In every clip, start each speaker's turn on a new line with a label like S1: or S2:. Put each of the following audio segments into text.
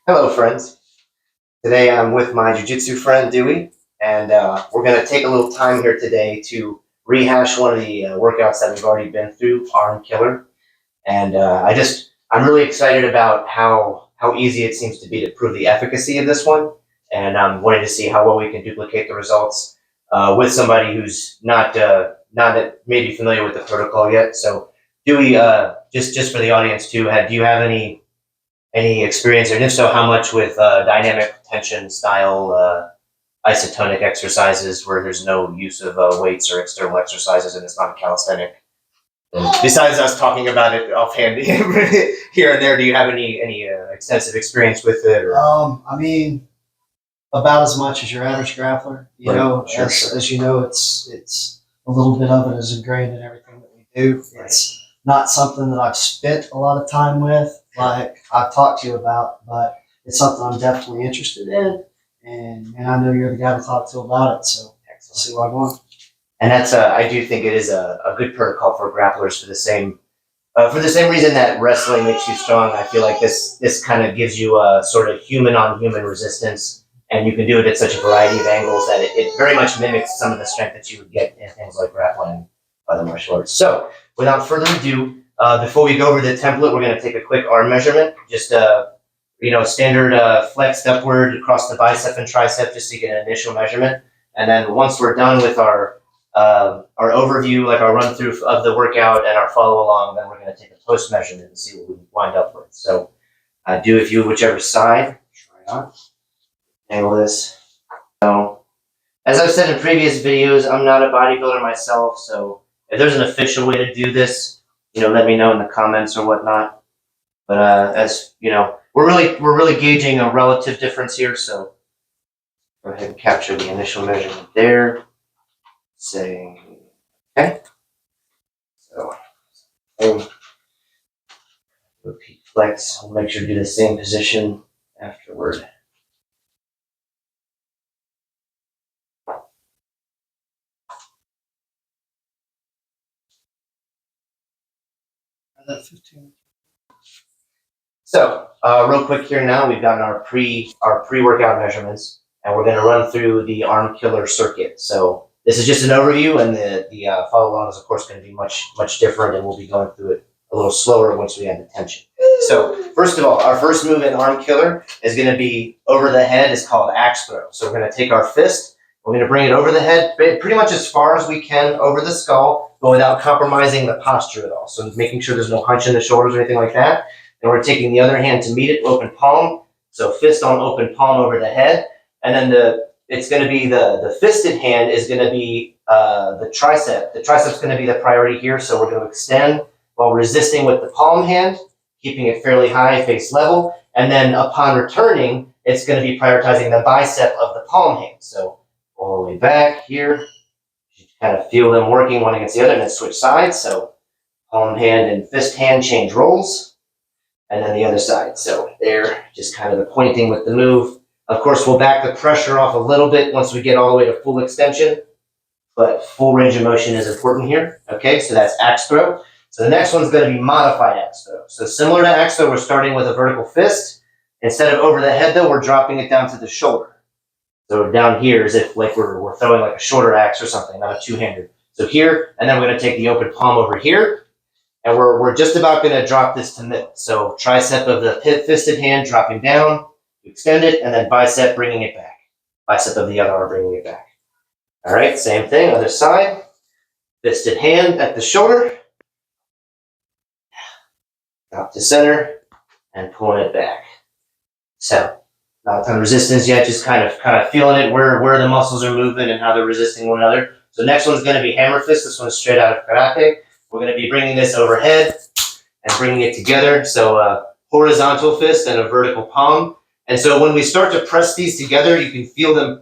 S1: Hello, friends. Today I'm with my jiu-jitsu friend Dewey, and we're going to take a little time here today to rehash one of the workouts that we've already been through, Arm Killer. And I'm really excited about how easy it seems to be to prove the efficacy of this one, and I'm wanting to see how well we can duplicate the results with somebody who's not maybe familiar with the protocol yet. So, Dewey, just for the audience too, do you have any experience, and if so, how much with dynamic tension style isotonic exercises where there's no use of weights or external exercises and it's not calisthenic? And besides us talking about it offhand here and there, do you have any extensive experience with it? Or?
S2: I mean, about as much as your average grappler. You
S1: Right.
S2: know,
S1: Sure.
S2: as you know, it's a little bit of it is ingrained in everything that we do. It's not something that I've spent a lot of time with, like I've talked to you about, but it's something I'm definitely interested in. And I know you're the guy to talk to about it, so we'll see what I want.
S1: And that's I do think it is a good protocol for grapplers for the same reason that wrestling makes you strong. I feel like this kind of gives you a sort of human on human resistance, and you can do it at such a variety of angles that it very much mimics some of the strength that you would get in things like grappling by the martial arts. So without further ado, before we go over the template, we're going to take a quick arm measurement, just standard flexed upward across the bicep and tricep, just to get an initial measurement. And then once we're done with our overview, like our run through of the workout and our follow along, then we're going to take a post measurement and see what we wind up with. So do if you whichever side. Try on. Angle this. So as I've said in previous videos, I'm not a bodybuilder myself, so if there's an official way to do this, let me know in the comments or whatnot. But as you know, we're really gauging a relative difference here, so go ahead and capture the initial measurement there. Saying okay. So repeat flex. I'll make sure to do the same position afterward. So real quick here now, we've gotten our pre-workout measurements, and we're going to run through the Arm Killer circuit. So this is just an overview, and the follow along is of course going to be much different, and we'll be going through it a little slower once we add the tension. So first of all, our first move in Arm Killer is going to be over the head. It's called axe throw. So we're going to take our fist, we're going to bring it over the head, pretty much as far as we can over the skull, but without compromising the posture at all. So making sure there's no hunch in the shoulders or anything like that. And we're taking the other hand to meet it, open palm. So fist on open palm over the head. And then it's going to be the fisted hand is going to be the tricep. The tricep's going to be the priority here. So we're going to extend while resisting with the palm hand, keeping it fairly high, face level. And then upon returning, it's going to be prioritizing the bicep of the palm hand. So all the way back here, you kind of feel them working one against the other, and then switch sides. So palm hand and fist hand change roles. And then the other side. So there, just kind of the pointing with the move. Of course, we'll back the pressure off a little bit once we get all the way to full extension, but full range of motion is important here. Okay, so that's axe throw. So the next one's going to be modified axe throw. So similar to axe throw, we're starting with a vertical fist. Instead of over the head, though, we're dropping it down to the shoulder. So down here is if like we're throwing like a shorter axe or something, not a two-hander. So here, and then we're going to take the open palm over here. And we're just about going to drop this to middle. So tricep of the fisted hand dropping down, extend it, and then bicep bringing it back. Bicep of the other arm bringing it back. All right, same thing, other side. Fisted hand at the shoulder. Drop to center and pulling it back. So not a ton of resistance yet, just kind of feeling it where the muscles are moving and how they're resisting one another. So next one's going to be hammer fist. This one's straight out of karate. We're going to be bringing this overhead and bringing it together. So horizontal fist and a vertical palm. And so when we start to press these together, you can feel them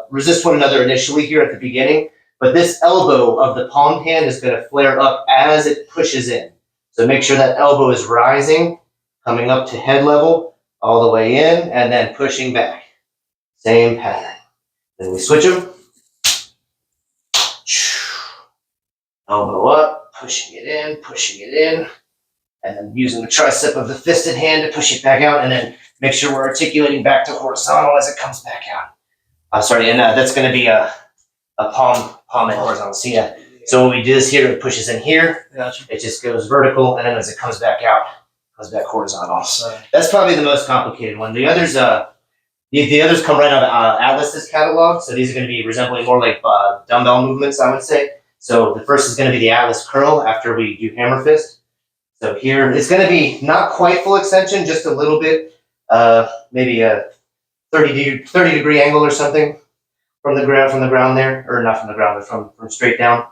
S1: resist one another initially here at the beginning. But this elbow of the palm hand is going to flare up as it pushes in. So make sure that elbow is rising, coming up to head level, all the way in, and then pushing back. Same pattern. Then we switch them. Elbow up. Pushing it in, And then using the tricep of the fisted hand to push it back out, and then make sure we're articulating back to horizontal as it comes back out. I'm sorry, and that's going to be a palm and horizontal. See ya. So when we do this here, it pushes in here.
S2: Gotcha.
S1: It just goes vertical, and then as it comes back out, it comes back horizontal.
S2: So,
S1: That's probably the most complicated one. The others, the others come right out of Atlas's catalog. So these are going to be resembling more like dumbbell movements, I would say. So the first is going to be the Atlas curl after we do hammer fist. So here it's going to be not quite full extension, just a little bit, maybe a 30 degree angle or something from the ground there, or not from the ground, but from straight down.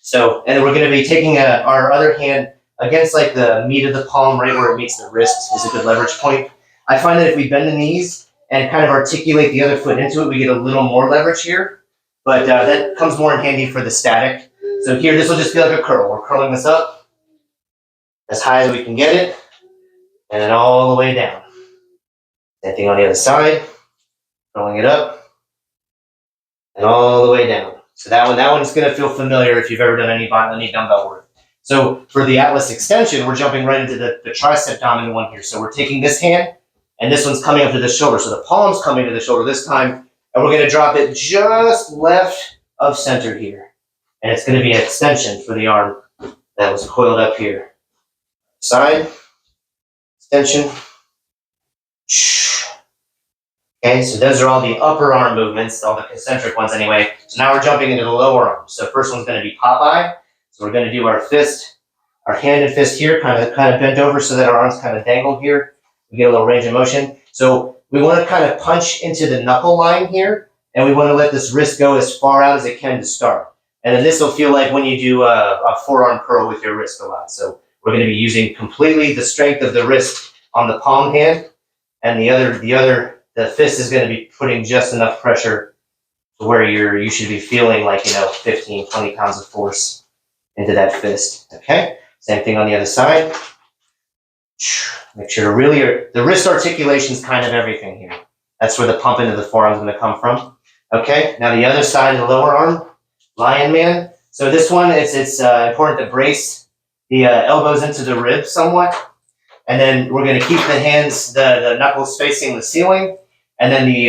S1: So, and then we're going to be taking our other hand against like the meat of the palm, right where it meets the wrist is a good leverage point. I find that if we bend the knees and kind of articulate the other foot into it, we get a little more leverage here, but that comes more in handy for the static. So here, this will just be like a curl. We're curling this up as high as we can get it, and then all the way down. Same thing on the other side, curling it up, and all the way down. So that one's going to feel familiar if you've ever done any dumbbell work. So for the Atlas extension, we're jumping right into the tricep dominant one here. So we're taking this hand, and this one's coming up to the shoulder. So the palm's coming to the shoulder this time, and we're going to drop it just left of center here. And it's going to be an extension for the arm that was coiled up here. Side, extension. Okay, so those are all the upper arm movements, all the concentric ones anyway. So now we're jumping into the lower arm. So first one's going to be Popeye. So we're going to do our fist, our hand and fist here, kind of bent over so that our arms kind of dangle here. We get a little range of motion. So we want to kind of punch into the knuckle line here, and we want to let this wrist go as far out as it can to start. And then this will feel like when you do a forearm curl with your wrist a lot. So we're going to be using completely the strength of the wrist on the palm hand, and the fist is going to be putting just enough pressure to where you should be feeling like, 15, 20 pounds of force into that fist. Okay, same thing on the other side. Make sure to really, the wrist articulation is kind of everything here. That's where the pump into the forearm is going to come from. Okay, now the other side of the lower arm, Lion Man. So this one, it's important to brace the elbows into the ribs somewhat, and then we're going to keep the hands, the knuckles facing the ceiling, and then the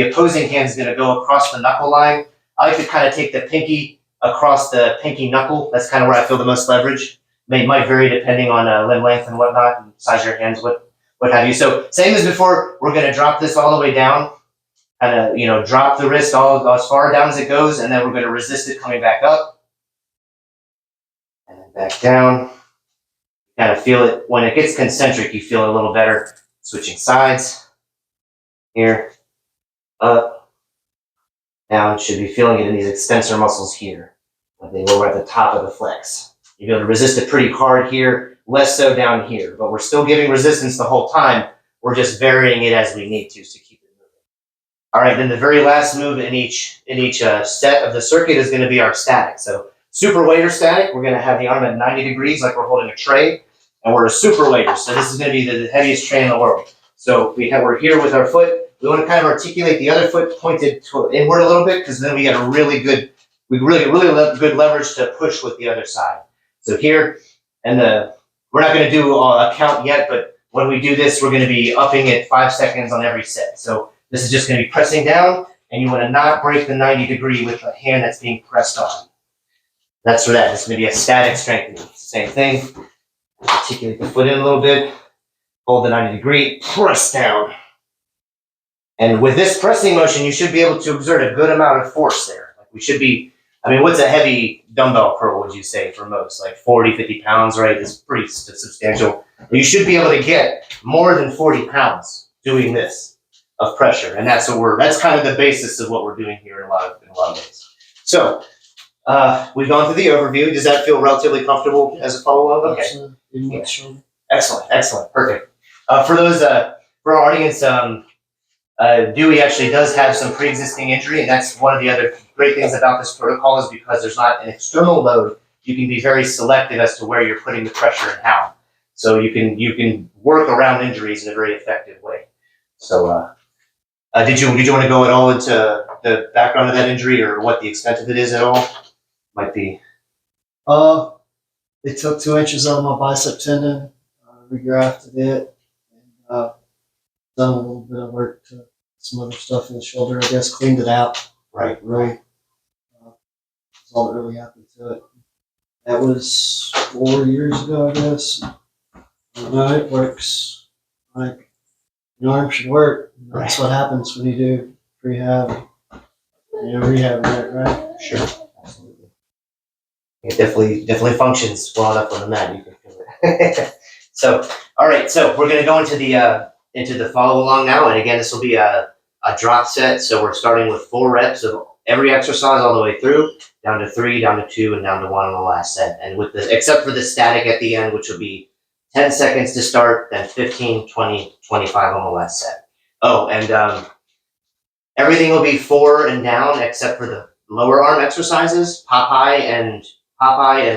S1: opposing hand is going to go across the knuckle line. I like to kind of take the pinky across the pinky knuckle. That's kind of where I feel the most leverage. It might vary depending on limb length and whatnot, and size of your hands, what have you. So same as before, we're going to drop this all the way down, kind of drop the wrist all as far down as it goes, and then we're going to resist it coming back up. And then back down. Kind of feel it. When it gets concentric, you feel it a little better. Switching sides. Here. Up. Down. Should be feeling it in these extensor muscles here. Like they were at the top of the flex. You'll be able to resist it pretty hard here. Less so down here. But we're still giving resistance the whole time. We're just varying it as we need to keep it moving. All right. Then the very last move in each set of the circuit is going to be our static. So super weighter static, we're going to have the arm at 90 degrees like we're holding a tray, and we're a super weighter, so this is going to be the heaviest tray in the world. So we're here with our foot. We want to kind of articulate the other foot pointed inward a little bit, because then we get a really good leverage to push with the other side. So here, and we're not going to do a count yet, but when we do this, we're going to be upping it 5 seconds on every set. So this is just going to be pressing down, and you want to not break the 90 degree with the hand that's being pressed on. That's for that. It's going to be a static strengthening. Same thing. Articulate the foot in a little bit. Hold the 90 degree. Press down. And with this pressing motion, you should be able to exert a good amount of force there. Like we should be, what's a heavy dumbbell curl, would you say, for most? Like 40, 50 pounds, right? It's pretty substantial. You should be able to get more than 40 pounds doing this of pressure. And that's kind of the basis of what we're doing here in a lot of ways. So, we've gone through the overview. Does that feel relatively comfortable as a follow-up? Okay. Excellent. Perfect. For our audience, Dewey actually does have some pre-existing injury, and that's one of the other great things about this protocol is because there's not an external load. You can be very selective as to where you're putting the pressure and how. So you can work around injuries in a very effective way. So, did you want to go at all into the background of that injury or what the extent of it is at all? Might be.
S2: They took 2 inches out of my bicep tendon, regrafted it, and done a little bit of work to some other stuff in the shoulder. I guess cleaned it out.
S1: Right.
S2: Really, that's all that really happened to it. That was 4 years ago, I guess. No, it works. Like your arm should work. That's what happens when you do rehab. Rehab it, right?
S1: Sure. Absolutely. It definitely functions well enough on the mat. You can feel it. So, all right. So we're gonna go into the follow along now, and again, this will be a drop set. So we're starting with 4 reps of every exercise all the way through, down to 3, down to 2, and down to 1 on the last set. And with except for the static at the end, which will be 10 seconds to start, then 15, 20, 25 on the last set. Oh, and everything will be 4 and down except for the lower arm exercises, Popeye and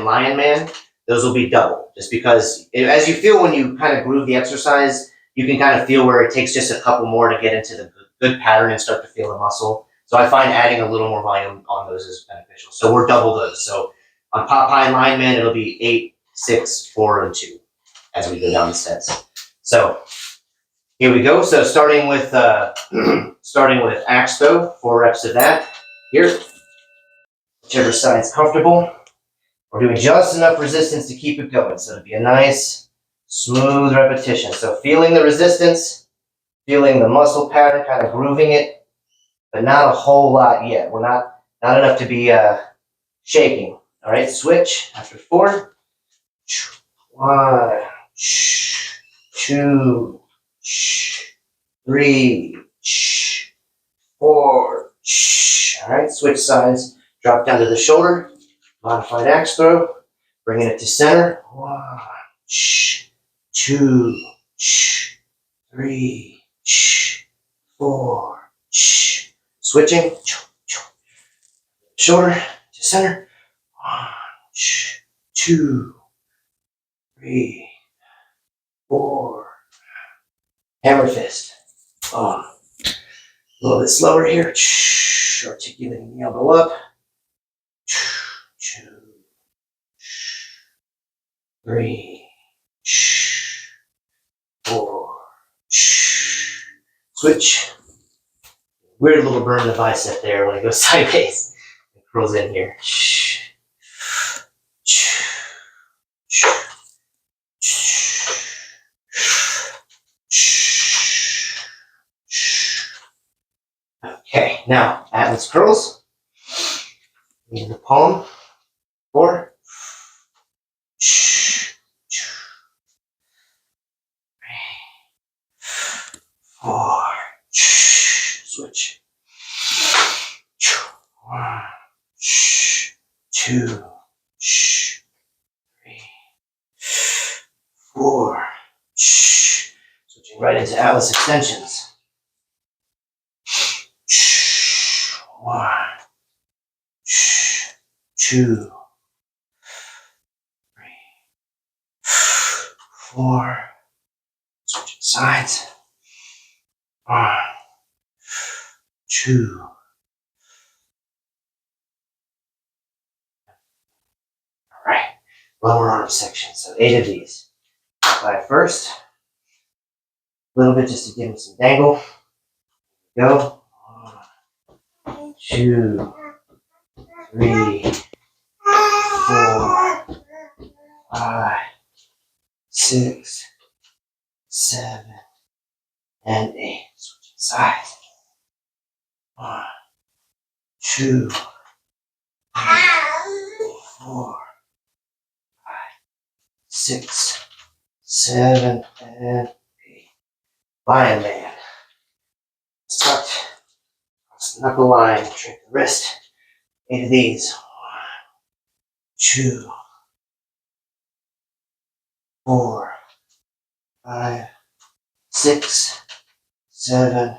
S1: Lion Man. Those will be double, just because as you feel when you kind of groove the exercise, you can kind of feel where it takes just a couple more to get into the good pattern and start to feel the muscle. So I find adding a little more volume on those is beneficial. So we're double those. So on Popeye and Lion Man, it'll be 8, 6, 4, and 2 as we go down the sets. So here we go. So starting with axe throw, 4 reps of that. Here, whichever side's comfortable. We're doing just enough resistance to keep it going. So it'll be a nice, smooth repetition. So feeling the resistance, feeling the muscle pattern, kind of grooving it, but not a whole lot yet. We're not enough to be shaking. All right, switch after 4. 1, 2, 3, 4. All right, switch sides. Drop down to the shoulder. Modified axe throw. Bringing it to center. 1, 2, 3, 4. Switching. Shoulder to center. 1, 2, 3, 4. Hammer fist. A little bit slower here. Articulating the elbow up. 2, 3, 4. Switch. Weird little burn in the bicep there when it goes sideways. It curls in here. Okay, now Atlas curls. In the palm. 4. 4. Switch. 1, 2, 3, 4. Switching right into Atlas extensions. 1, 2, 3, 4. Switching sides. 1, 2. All right. Lower arm section. So 8 of these. Apply first. A little bit just to give him some dangle. Go. 1, 2, 3, 4, 5, 6, 7, and 8. Switching sides. 1, 2, 3, 4, 5, 6, 7, and 8. Lion Man. Start. Cross the knuckle line. Shrink the wrist. 8 of these. 1, 2, 4, 5, 6, 7.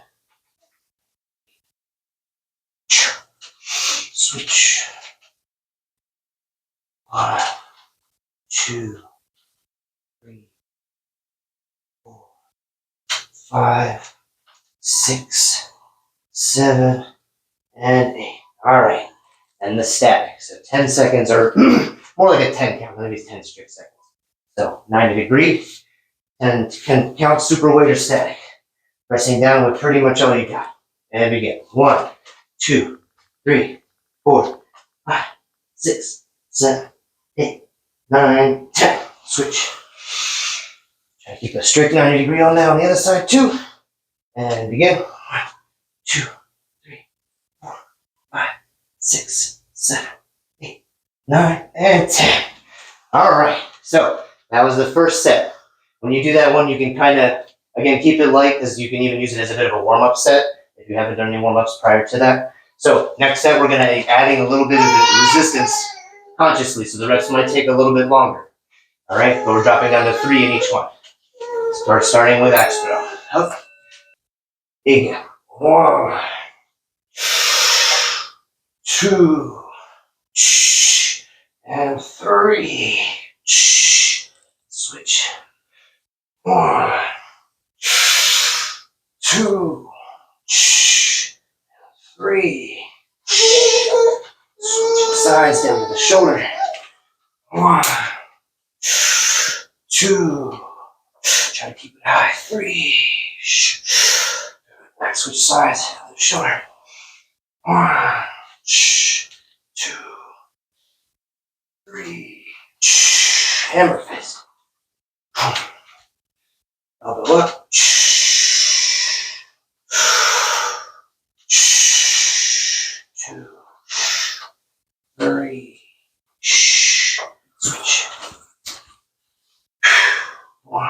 S1: Switch. 1, 2, 3, 4, 5, 6, 7, and 8. All right. And the static. So 10 seconds or more like a 10 count, maybe 10 strict seconds. So 90 degree, and can count super weight or static. Pressing down with pretty much all you got. And begin. 1, 2, 3, 4, 5, 6, 7, 8, 9, 10. Switch. Try to keep a strict 90 degree on that on the other side too. And begin. 1, 2, 3, 4, 5, 6, 7, 8, 9, and 10. All right. So that was the first set. When you do that one, you can kind of, again, keep it light because you can even use it as a bit of a warm-up set if you haven't done any warm-ups prior to that. So next set, we're going to be adding a little bit of resistance consciously, so the reps might take a little bit longer. All right, but we're dropping down to 3 in each one. Starting with axe throw. Up. Again. 1, 2, and 3. Switch. 1, 2, 3. Switch sides down to the shoulder. 1, 2. Try to keep it high. 3. Back switch sides to the shoulder. 1, 2, 3. Hammer fist. Elbow up. 2, 3. Switch. 1,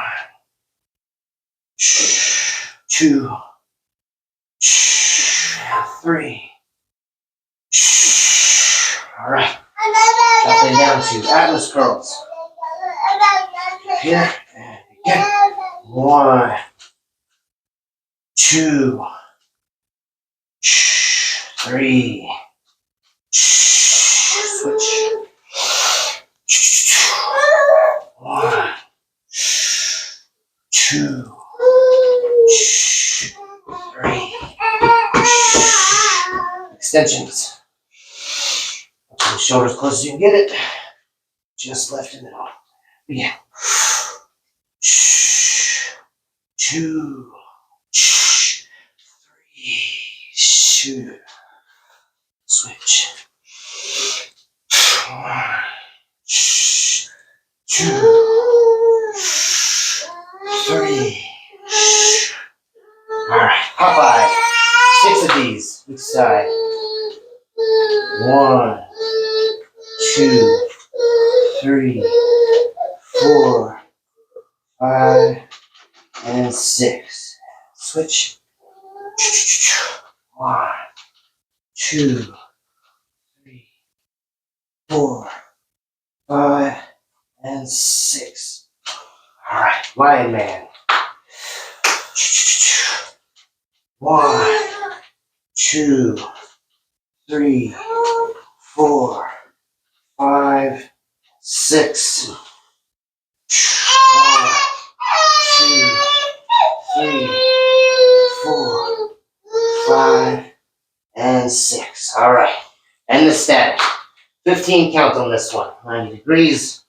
S1: 2, 3. All right. Dropping down to Atlas curls. Here and again. 1, 2, 3. Switch. 1, 2, 3. Extensions. Up to the shoulders close as you can get it. Just left and middle. Begin. 2, 3. Switch. 1, 2, 3. All right, Popeye. 6 of these each side. 1, 2, 3, 4, 5, and 6. Switch. 1, 2, 3, 4, 5, and 6. All right, Lion Man. 1, 2, 3, 4, 5, 6. 1, 2, 3, 4, 5, and 6. All right, and the static. 15 count on this one. 90 degrees.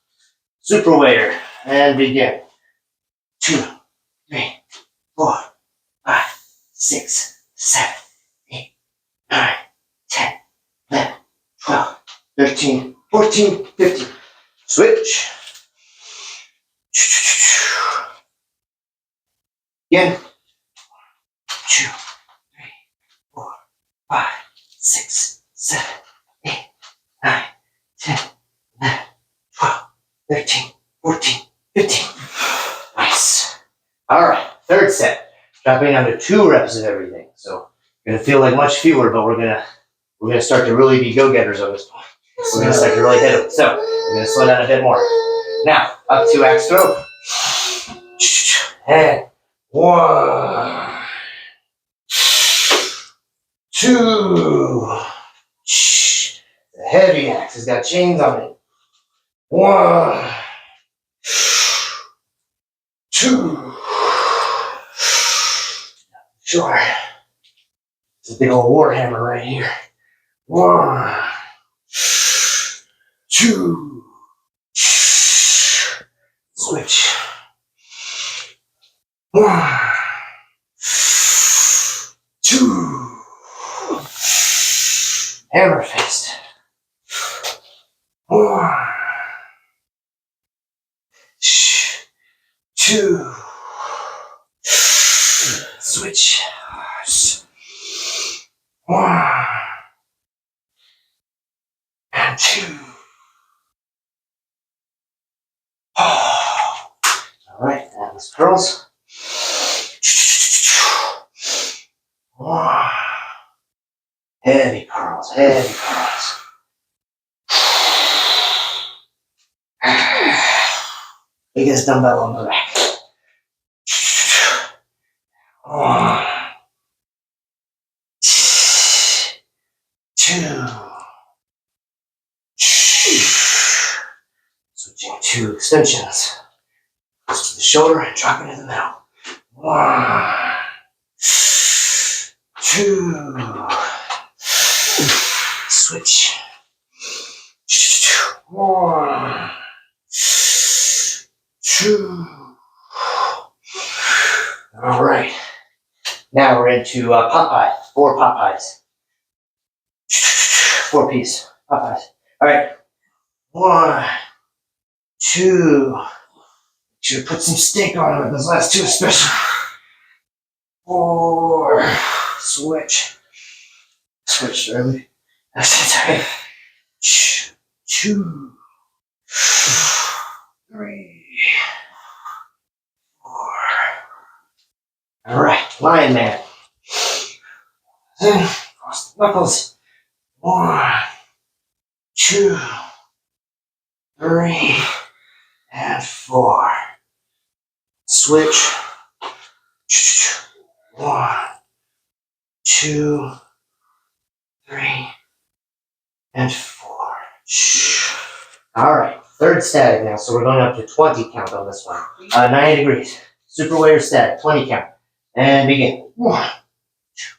S1: Super waiter. And begin. 2, 3, 4, 5, 6, 7, 8, 9, 10, 11, 12, 13, 14, 15. Switch. Again. 2, 3, 4, 5, 6, 7, 8, 9, 10, 11, 12, 13, 14, 15. Nice. All right, third set. Dropping down to 2 reps of everything. So you're gonna feel like much fewer, but we're gonna start to really be go-getters on this point. We're gonna start to really hit them. So we're gonna slow down a bit more. Now up to axe throw. And 1, 2. The heavy axe has got chains on it. 1, 2. Sure. It's a big old war hammer right here. 1, 2. Switch. 1, 2. Hammer fist. 1, 2. Switch. 1 and 2. Oh. All right, that was curls. 1. Heavy curls, heavy curls. Biggest dumbbell on the rack. 1, 2. Switching to extensions. Close to the shoulder and drop it in the middle. 1, 2. Switch. 1, 2. All right. Now we're into Popeye. 4 Popeyes. 4 piece Popeyes. All right. 1, 2. Should have put some steak on it. Those last 2 especially. 4. Switch. Switched early. That's right. 2, 3, 4. All right, Lion Man. Then cross the knuckles. 1, 2, 3, and 4. Switch. 1, 2, 3, and 4. All right, third static now. So we're going up to 20 count on this one. 90 degrees. Super weight or static. 20 count. And begin. 1, 2,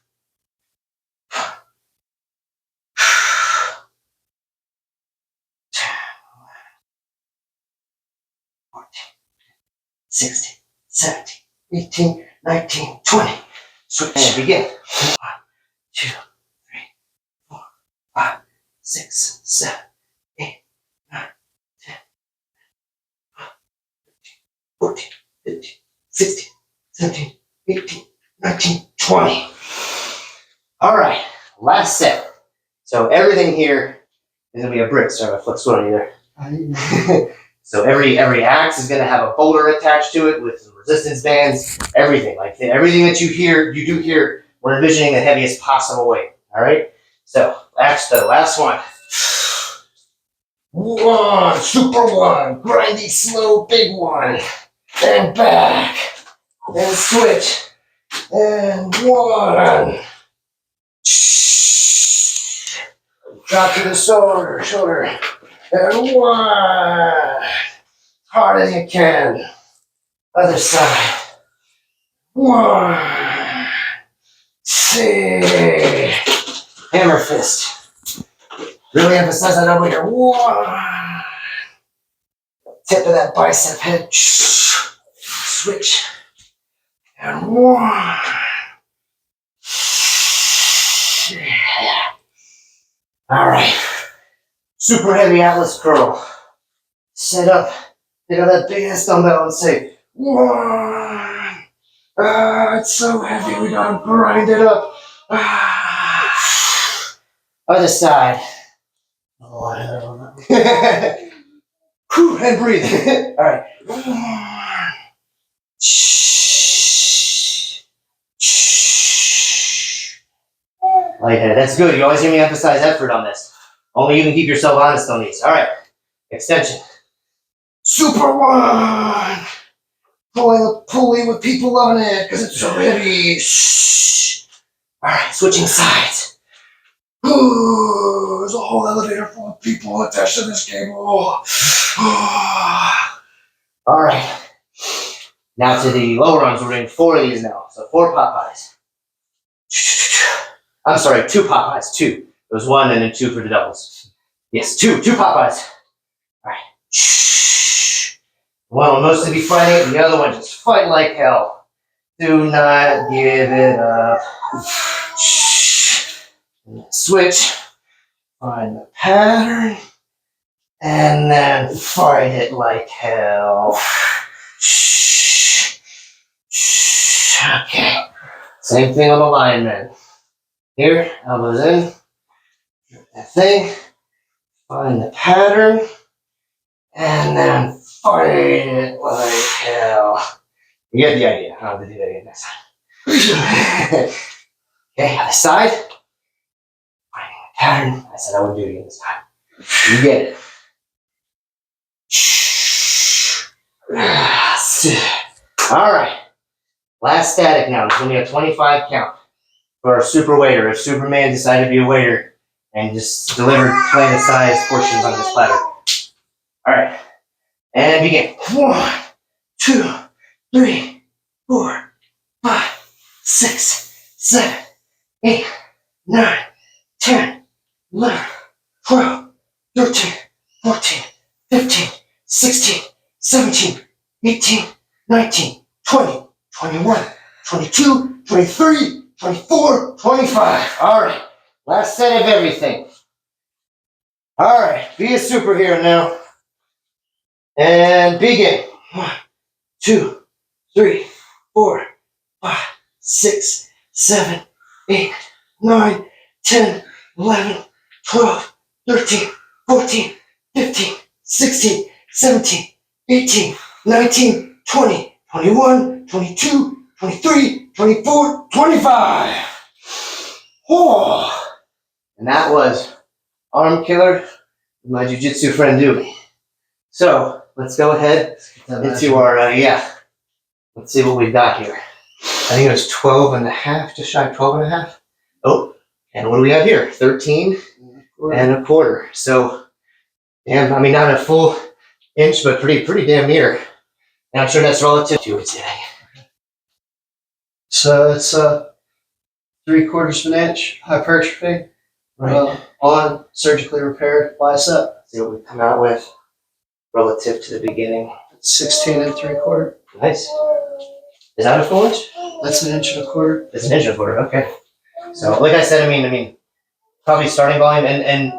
S1: 14, 16, 17, 18, 19, 20. Switch. And begin. 1, 2, 3, 4, 5, 6, 7, 8, 9, 10, 14, 15, 16, 17, 18, 19, 20. All right, last set. So everything here is gonna be a brick. Sorry, I flipped one either. So every axe is gonna have a boulder attached to it with some resistance bands. Everything, like everything that you do here, we're envisioning the heaviest possible weight. All right. So axe the last one. 1, super 1, grindy, slow, big one, and back, and switch, and 1. Drop to the shoulder, and 1. Hard as you can. Other side. 1. 2. Hammer fist. Really emphasize that over here. 1. Tip of that bicep head. Switch. And 1. All right. Super heavy Atlas curl. Set up. Pick up that big ass dumbbell and say 1. It's so heavy. We gotta grind it up. Other side.
S2: Oh, I had on that.
S1: And breathe. All right. Lightheaded. That's good. You always hear me emphasize effort on this. Only you can keep yourself honest on these. All right. Extension. Super 1. Pulling a pulley with people on it because it's so heavy. All right. Switching sides. Ooh, there's a whole elevator full of people attached to this cable. All right. Now to the lower arms. We're doing 4 of these now. So 4 Popeyes. I'm sorry, 2 Popeyes. 2. There was 1 and then 2 for the doubles. Yes, 2 Popeyes. All right. One will mostly be fighting it, the other one just fight like hell. Do not give it up. Switch. Find the pattern. And then fight it like hell. Okay. Same thing on the lineman. Here, elbows in. That thing. Find the pattern. And then fight it like hell. You get the idea. I'll have to do that again next time. Okay, other side. Finding the pattern. I said I wouldn't do it again this time. You get it. Alright. Last static now. It's only a 25 count for a super waiter. If Superman decided to be a waiter and just delivered planet-sized portions on this platter. Alright. And begin. 1, 2, 3, 4, 5, 6, 7, 8, 9, 10, 11, 12, 13, 14, 15, 16, 17, 18, 19, 20, 21, 22, 23, 24, 25. All right. Last set of everything. All right. Be a superhero now. And begin. 1, 2, 3, 4, 5, 6, 7, 8, 9, 10, 11, 12, 13, 14, 15, 16, 17, 18, 19, 20, 21, 22, 23, 24, 25. Oh. And that was Arm Killer with my jiu-jitsu friend Dewey. So let's go ahead into our, let's see what we've got here. I think it was 12 and a half, just shy of 12 and a half. Oh, and what do we have here? 13 and a quarter. So, damn, I mean, not a full inch, but pretty damn near. And I'm sure that's relative to it today.
S2: So it's 3/4 of an inch hypertrophy.
S1: Right.
S2: On surgically repaired bicep.
S1: See what we come out with relative to the beginning.
S2: 16 3/4.
S1: Nice. Is that a full inch?
S2: That's 1 1/4 inches.
S1: It's 1 1/4 inch, okay. So, like I said, I mean, probably starting volume, and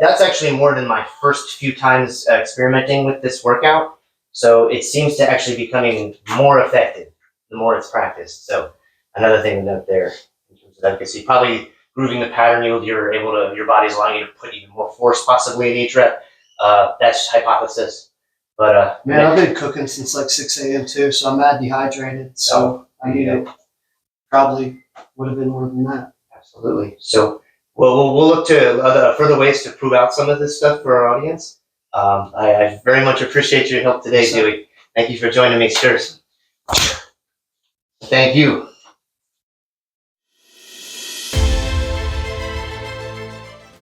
S1: that's actually more than my first few times experimenting with this workout. So it seems to actually becoming more effective the more it's practiced. So another thing to note there in terms of efficacy, probably grooving the pattern, you're able to, your body's allowing you to put even more force possibly in each rep. That's hypothesis. But
S2: man, I've been cooking since like 6 a.m. too, so I'm mad dehydrated. So I need it. Probably would have been more than that.
S1: Absolutely. So we'll look to further ways to prove out some of this stuff for our audience. I very much appreciate your help today, Dewey. Thank you for joining me, sirs. Thank you.